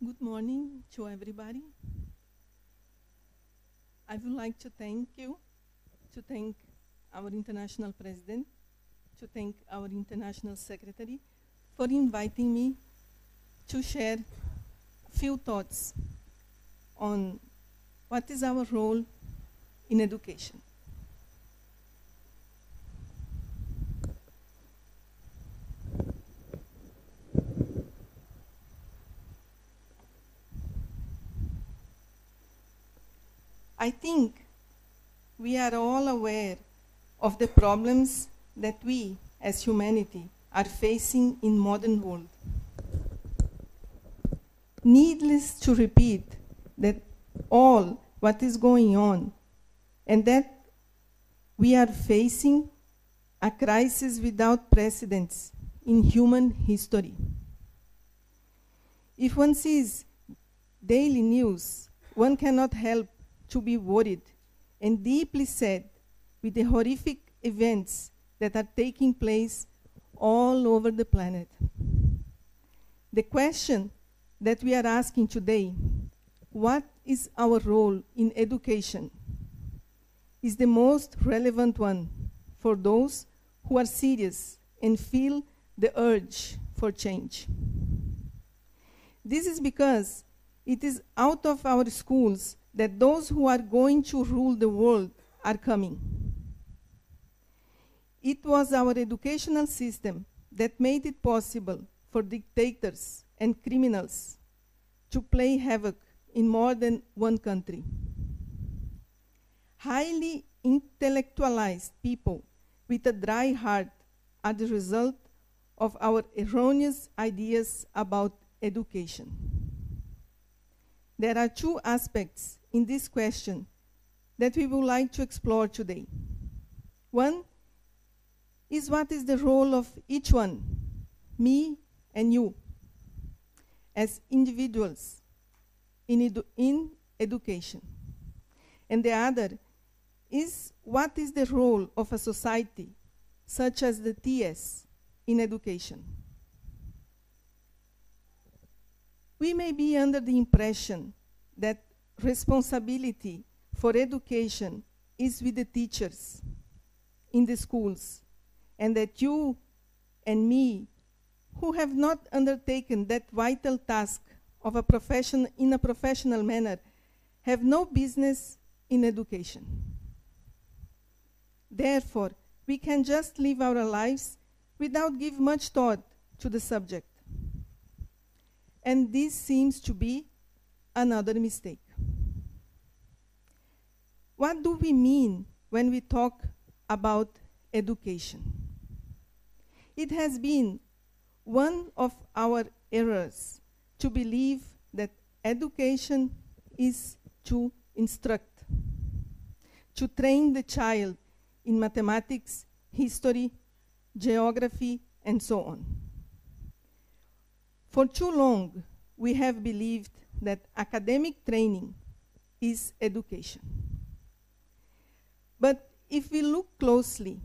Good morning to everybody. I would like to thank you, to thank our international president, to thank our international secretary for inviting me to share a few thoughts on what is our role in education. I think we are all aware of the problems that we, as humanity, are facing in modern world. Needless to repeat that all what is going on and that we are facing a crisis without precedents in human history. If one sees daily news, one cannot help to be worried and deeply sad with the horrific events that are taking place all over the planet. The question that we are asking today, what is our role in education, is the most relevant one for those who are serious and feel the urge for change. This is because it is out of our schools that those who are going to rule the world are coming. It was our educational system that made it possible for dictators and criminals to play havoc in more than one country. Highly intellectualized people with a dry heart are the result of our erroneous ideas about education. There are two aspects in this question that we would like to explore today. One is what is the role of each one, me and you, as individuals in education. And the other is what is the role of a society, such as the TS, in education. We may be under the impression that responsibility for education is with the teachers in the schools, and that you and me, who have not undertaken that vital task of in a professional manner, have no business in education. Therefore, we can just live our lives without giving much thought to the subject. And this seems to be another mistake. What do we mean when we talk about education? It has been one of our errors to believe that education is to instruct, to train the child in mathematics, history, geography, and so on. For too long, we have believed that academic training is education. But if we look closely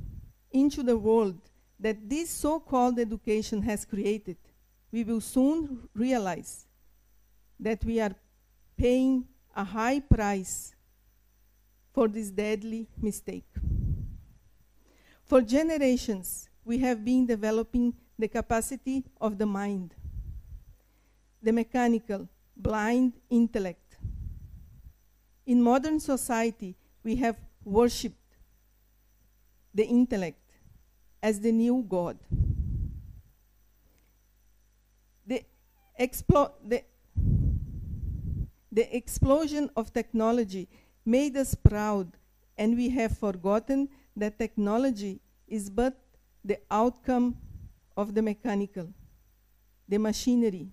into the world that this so-called education has created, we will soon realize that we are paying a high price for this deadly mistake. For generations, we have been developing the capacity of the mind, the mechanical, blind intellect. In modern society, we have worshipped the intellect as the new God. The explosion of technology made us proud, and we have forgotten that technology is but the outcome of the mechanical, the machinery,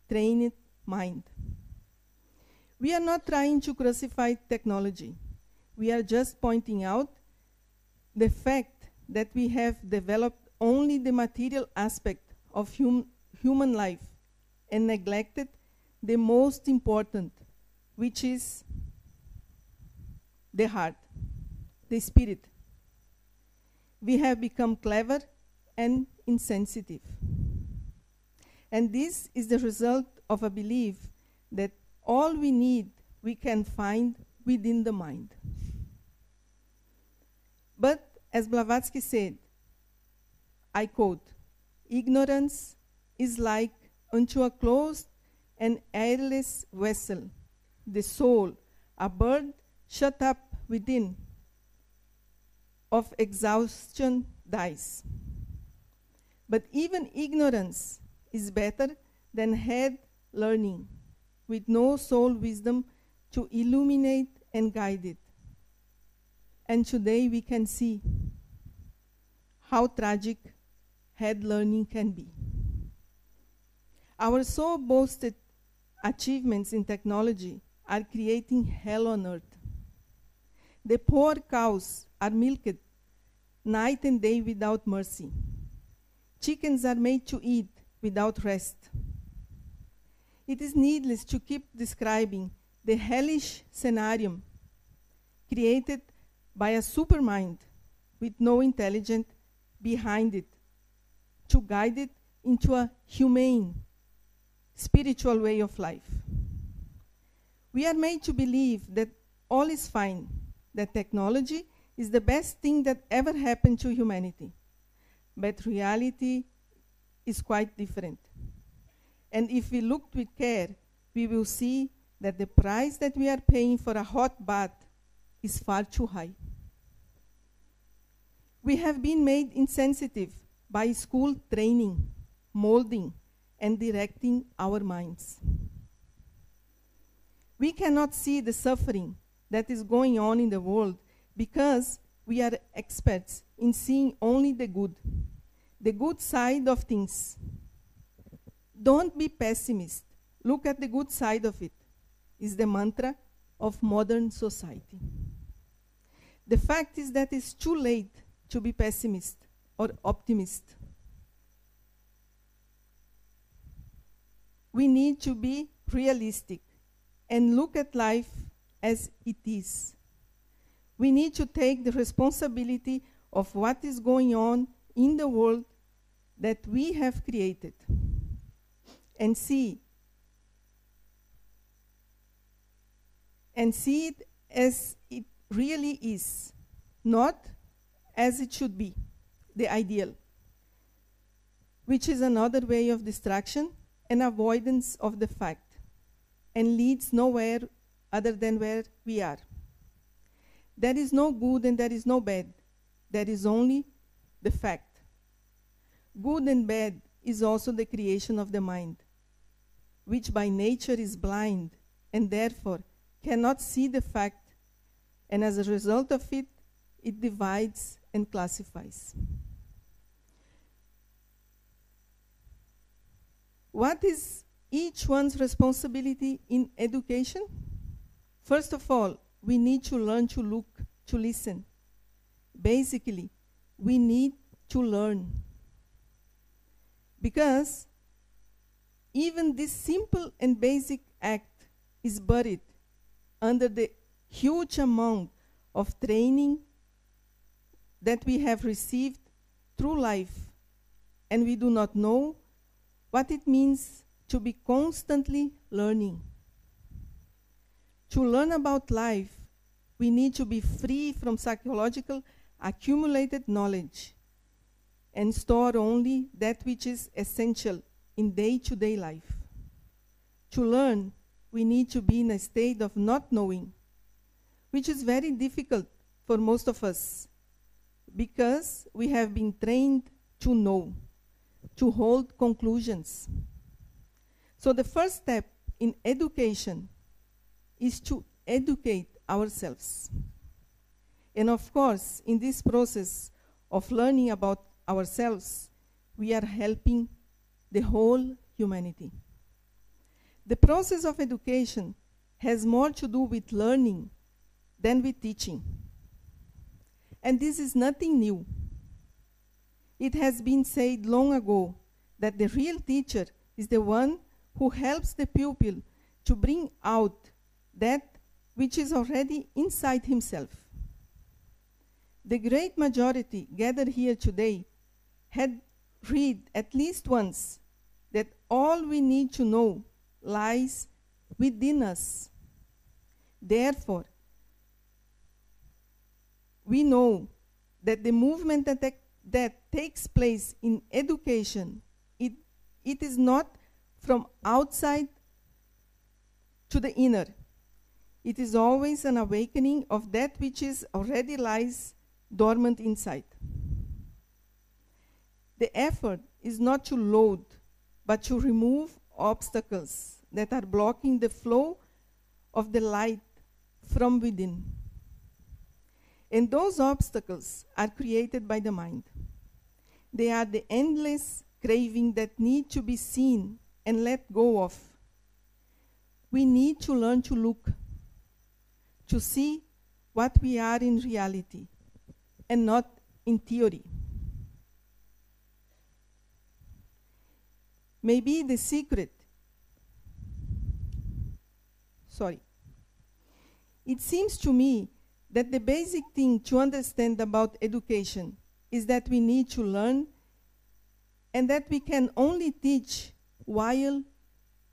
trained mind. We are not trying to crucify technology. We are just pointing out the fact that we have developed only the material aspect of human life and neglected the most important, which is the heart, the spirit. We have become clever and insensitive. And this is the result of a belief that all we need we can find within the mind. But as Blavatsky said, I quote, "Ignorance is like unto a closed and airless vessel, the soul, a bird shut up within, of exhaustion dies." But even ignorance is better than head learning, with no soul wisdom to illuminate and guide it. And today we can see how tragic head learning can be. Our so boasted achievements in technology are creating hell on earth. The poor cows are milked night and day without mercy. Chickens are made to eat without rest. It is needless to keep describing the hellish scenario created by a supermind with no intelligence behind it to guide it into a humane, spiritual way of life. We are made to believe that all is fine, that technology is the best thing that ever happened to humanity. But reality is quite different. And if we look with care, we will see that the price that we are paying for a hot bath is far too high. We have been made insensitive by school training, molding, and directing our minds. We cannot see the suffering that is going on in the world because we are experts in seeing only the good side of things. Don't be pessimist. Look at the good side of it, is the mantra of modern society. The fact is that it's too late to be pessimist or optimist. We need to be realistic and look at life as it is. We need to take the responsibility of what is going on in the world that we have created and see it as it really is, not as it should be, the ideal, which is another way of distraction and avoidance of the fact, and leads nowhere other than where we are. There is no good and there is no bad. There is only the fact. Good and bad is also the creation of the mind, which by nature is blind and therefore cannot see the fact, and as a result of it, it divides and classifies. What is each one's responsibility in education? First of all, we need to learn to look, to listen. Basically, we need to learn. Because even this simple and basic act is buried under the huge amount of training that we have received through life, and we do not know what it means to be constantly learning. To learn about life, we need to be free from psychological accumulated knowledge and store only that which is essential in day-to-day life. To learn, we need to be in a state of not knowing, which is very difficult for most of us because we have been trained to know, to hold conclusions. So the first step in education is to educate ourselves. And of course, in this process of learning about ourselves, we are helping the whole humanity. The process of education has more to do with learning than with teaching. And this is nothing new. It has been said long ago that the real teacher is the one who helps the pupil to bring out that which is already inside himself. The great majority gathered here today had read at least once that all we need to know lies within us. Therefore, we know that the movement that takes place in education, it is not from outside to the inner. It is always an awakening of that which is already lies dormant inside. The effort is not to load, but to remove obstacles that are blocking the flow of the light from within. And those obstacles are created by the mind. They are the endless craving that need to be seen and let go of. We need to learn to look, to see what we are in reality, and not in theory. Maybe the secret, it seems to me that the basic thing to understand about education is that we need to learn, and that we can only teach while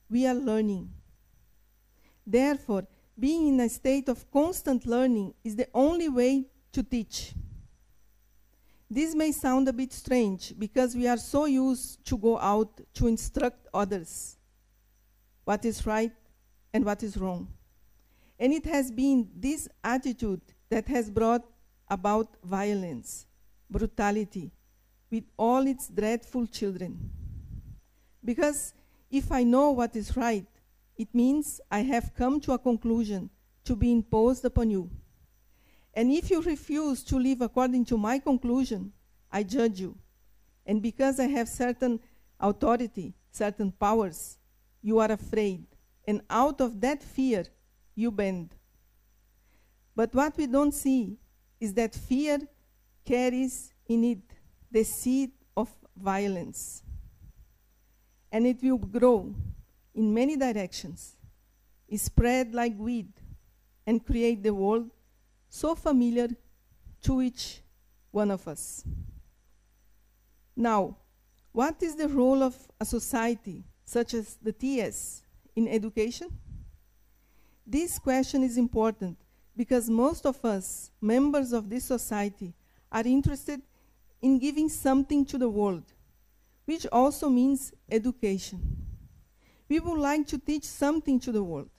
we are learning. Therefore, being in a state of constant learning is the only way to teach. This may sound a bit strange because we are so used to go out to instruct others what is right and what is wrong. And it has been this attitude that has brought about violence, brutality, with all its dreadful children. Because if I know what is right, it means I have come to a conclusion to be imposed upon you. And if you refuse to live according to my conclusion, I judge you. And because I have certain authority, certain powers, you are afraid. And out of that fear, you bend. But what we don't see is that fear carries in it the seed of violence. And it will grow in many directions, spread like weed, and create the world so familiar to each one of us. Now, what is the role of a society such as the TS in education? This question is important because most of us, members of this society, are interested in giving something to the world, which also means education. We would like to teach something to the world.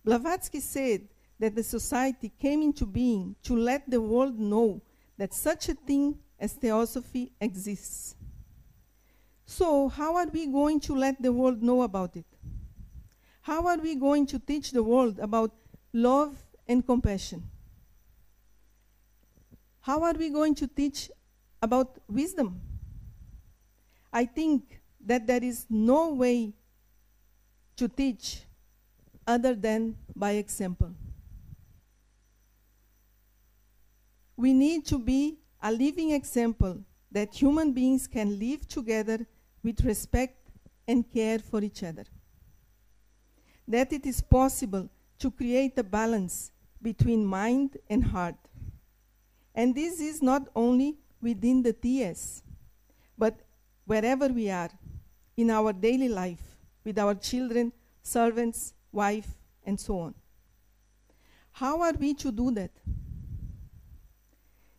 Blavatsky said that the society came into being to let the world know that such a thing as theosophy exists. So how are we going to let the world know about it? How are we going to teach the world about love and compassion? How are we going to teach about wisdom? I think that there is no way to teach other than by example. We need to be a living example that human beings can live together with respect and care for each other. That it is possible to create a balance between mind and heart. And this is not only within the TS, but wherever we are, in our daily life, with our children, servants, wife, and so on. How are we to do that?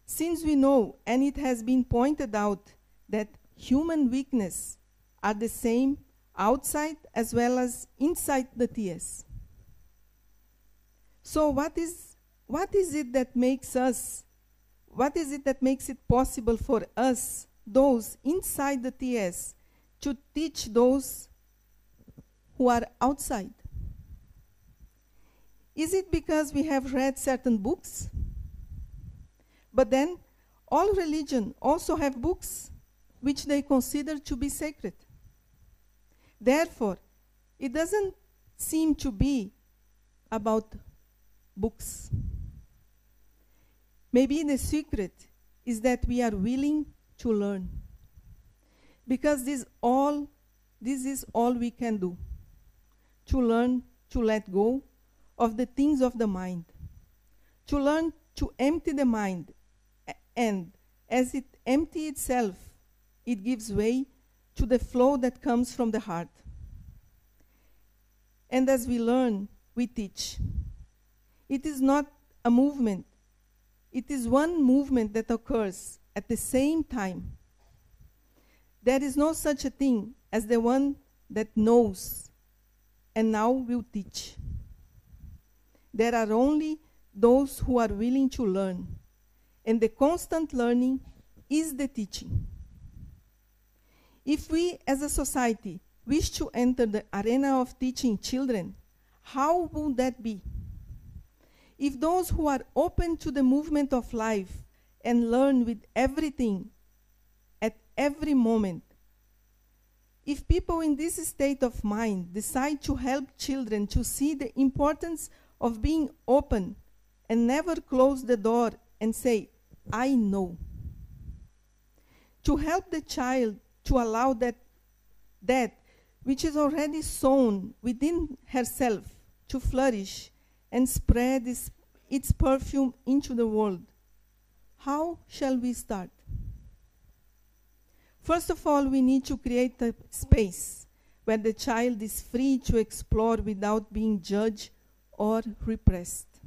Since we know, and it has been pointed out, that human weakness are the same outside as well as inside the TS. So what is it that makes it possible for us, those inside the TS, to teach those who are outside? Is it because we have read certain books? But then, all religion also have books which they consider to be sacred. Therefore, it doesn't seem to be about books. Maybe the secret is that we are willing to learn. Because this is all we can do. To learn to let go of the things of the mind. To learn to empty the mind, and as it empties itself, it gives way to the flow that comes from the heart. And as we learn, we teach. It is not a movement. It is one movement that occurs at the same time. There is no such a thing as the one that knows and now will teach. There are only those who are willing to learn, and the constant learning is the teaching. If we as a society wish to enter the arena of teaching children, how would that be? If those who are open to the movement of life and learn with everything at every moment, if people in this state of mind decide to help children to see the importance of being open and never close the door and say, I know. To help the child to allow that which is already sown within herself to flourish and spread its perfume into the world. How shall we start? First of all, we need to create a space where the child is free to explore without being judged or repressed.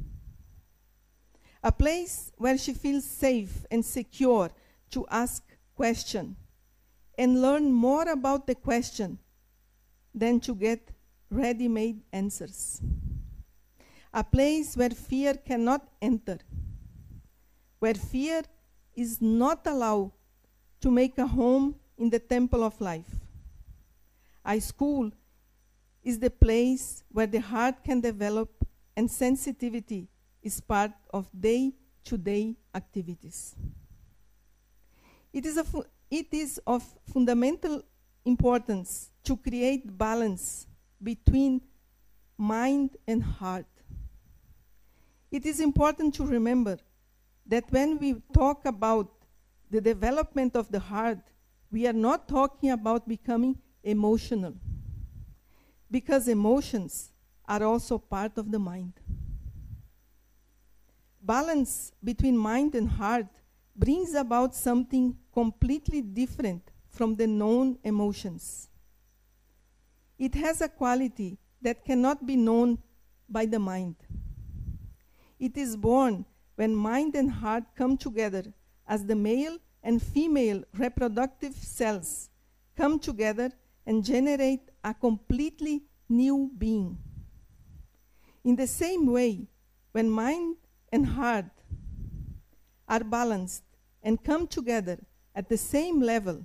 A place where she feels safe and secure to ask questions and learn more about the question than to get ready-made answers. A place where fear cannot enter, where fear is not allowed to make a home in the temple of life. A school is the place where the heart can develop and sensitivity is part of day-to-day activities. It is of fundamental importance to create balance between mind and heart. It is important to remember that when we talk about the development of the heart, we are not talking about becoming emotional, because emotions are also part of the mind. Balance between mind and heart brings about something completely different from the known emotions. It has a quality that cannot be known by the mind. It is born when mind and heart come together as the male and female reproductive cells come together and generate a completely new being. In the same way, when mind and heart are balanced and come together at the same level,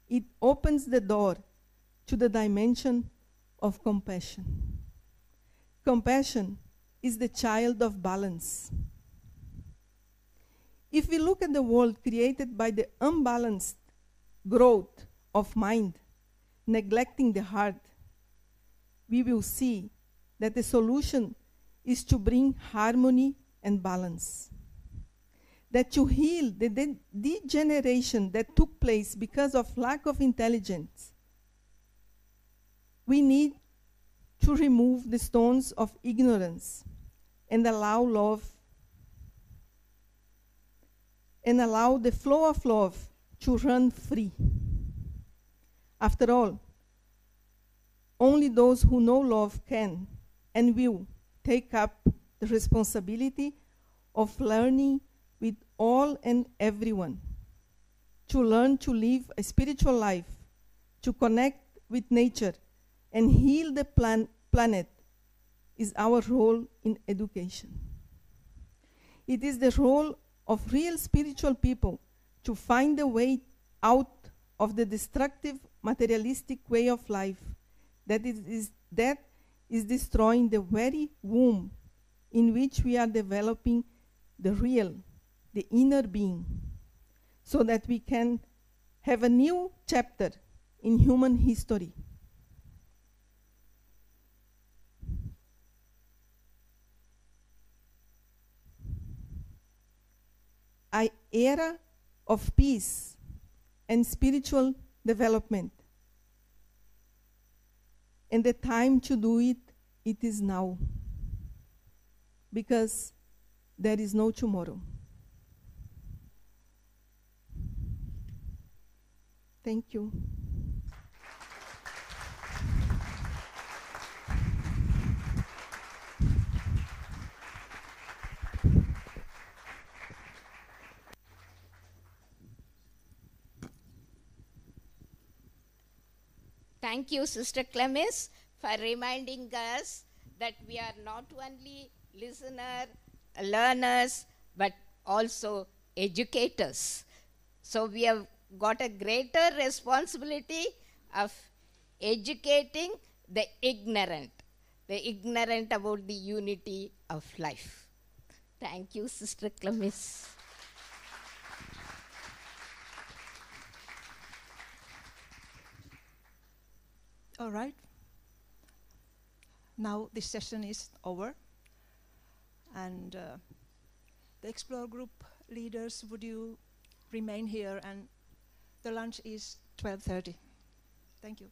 it opens the door to the dimension of compassion. Compassion is the child of balance. If we look at the world created by the unbalanced growth of mind, neglecting the heart, we will see that the solution is to bring harmony and balance. That to heal the degeneration that took place because of lack of intelligence, we need to remove the stones of ignorance and allow love and allow the flow of love to run free. After all, only those who know love can and will take up the responsibility of learning with all and everyone, to learn to live a spiritual life, to connect with nature, and heal the planet is our role in education. It is the role of real spiritual people to find a way out of the destructive materialistic way of life that is destroying the very womb in which we are developing the real, the inner being, so that we can have a new chapter in human history. An era of peace and spiritual development. And the time to do it, it is now. Because there is no tomorrow. Thank you. Thank you, Sister Clemice, for reminding us that we are not only listeners, learners, but also educators. So we have got a greater responsibility of educating the ignorant about the unity of life. Thank you, Sister Clemice. All right. Now this session is over. And the Explore group leaders, would you remain here? And the lunch is 12:30. Thank you.